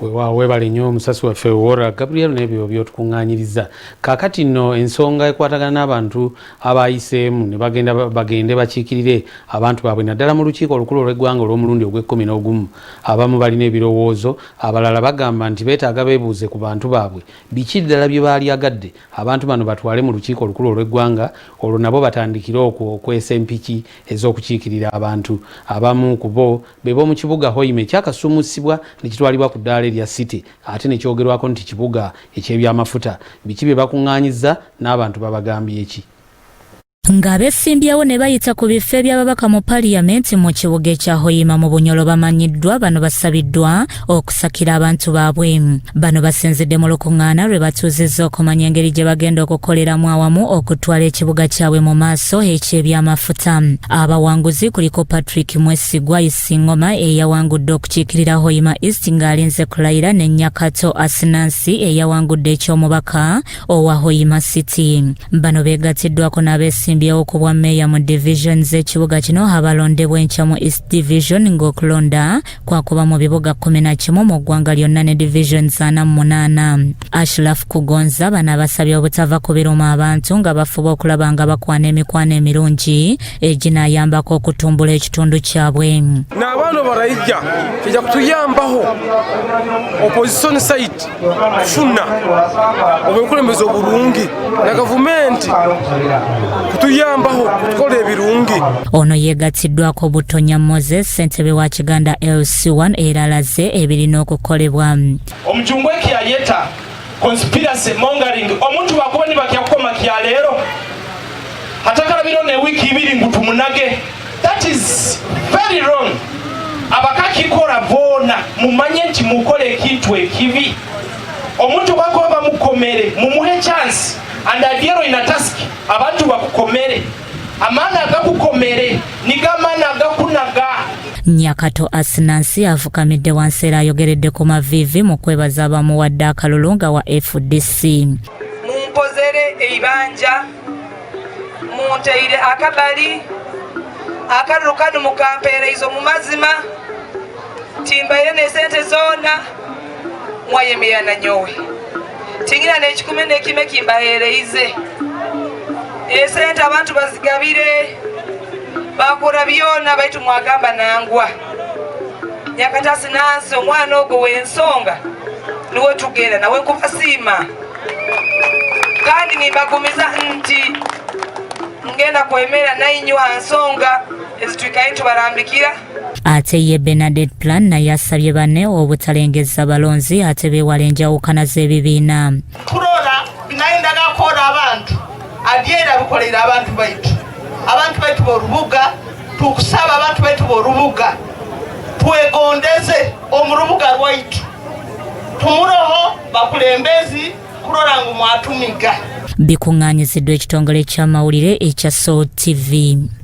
webale nnyo omusasi waffe Wora Gabriel n'ebyo byotukuŋŋaanyiriza. Kaakati nno ensonga ekwatagana n'abantu abayiseemu ne bagende bakiikirire abantu baabwe naddala mu lukiiko olukulu olw'eggwanga olw'omulundi ogw'11 abamu balina ebirowoozo abalala bagamba nti beetaaga beebuuze ku bantu baabwe biki ddala bye baali agadde abantu bano batwale mu lukiiko olukulu olw'eggwanga olwo nabo batandikire okwesa empiki ez'okukiikirira abantu. Abamu ku bo be b'omu kibuga Hoima ekyakasuumusibwa ne kitwalibwa ku ddaala erya City ate ne kyogerwako nti kibuga eky'ebyamafuta. Biki bye bakuŋŋaanyizza n'abantu babagambye eki? Ng'abeesimbyewo ne bayita ku bifo eby'ababaka mu Paliamenti mu kibuga ekya Hoima mu Bunyolo bamanyiddwa bano basabiddwa okusakira abantu baabwe. Bano basinzidde mu lukuŋŋaana lwe batuuzizza okumanya engeri gye bagenda okukoleramu awamu okutwala ekibuga kyabwe mu maaso eky'ebyamafuta. Abawanguzi kuliko Patrick Mwesigwa Isingoma eyawangudde okukiikirira Hoima East ng'alinze kulayira ne Nyakato Asinansi eyawangudde eky'omubaka owa Hoima City. Bano beegatiddwako n'abeesimbyewo ku bwa meeya mu division z'ekibuga kino abalondebwa enkya mu East Division ng'okulonda kwakuba mu bibuga 11 mu ggwanga lyonna ne division 48. Ashraf Kugonza bano abasabye obutava ku biruma abantu nga bafuba okulaba nga bakwana emikwano emirungi eginaayambako okutumbula ekitundu kyabwe. N'abaana barayijja kijja kutuyambaho opposition side kufuna obukulembeze obulungi na gavumenti kutuyambaho kutukola ebirungi. Ono yeegatiddwako Butonya Moses ssentebe wa Kiganda LC1 era alaze ebirina okukolebwa. Omujungwe kyayeta conspiracy mongering omuntu bakubani bakyakoma kyaleero hatakalabiro ne wiki ibiri ngutumunage. That is very wrong. Abakakikora bona mumanye nti mukole ekintu ekibi. Omuntu bakoba mukomere mumuhe chance and adiero ina task abantu bakukomere amana agakukomere nigamana agakunaga. Nyakato Asinansi afukamidde wansi era ayogeredde ku mavivi mu kwebaza abamuwadde akalulu nga wa FDC. Mumpozere eibanja munteire akabali akalulu kano mukampeereizo mu mazima timbaire ne sente zoona mwayemeyana nyowe tingira n'ekikumi n'ekime kimbaheereize esente abantu bazigabire bakora byona baitu mwagamba nangwa. Nyakata Asinansi omwana ogwo w'ensonga niwe tugenda nawe kubasiima kandi nimbagumiza nti ngenda kwemera nainywa nsonga ezitwikayo tubarambikira. Ate ye Bernadette Plan naye asabye banne obutalengeza balonzi ate beewala enjawukana z'ebibiina. Kurora binayendaga kora abantu adyera bikolera abantu baitu b'orubuga tukusaba abantu baitu b'orubuga twegondeze omurubuga rwaitu tumuroho bakulembezi kurora ngu mwatumiga. Bikuŋŋaanyiziddwa ekitongole ky'amawulire ekya Soul TV.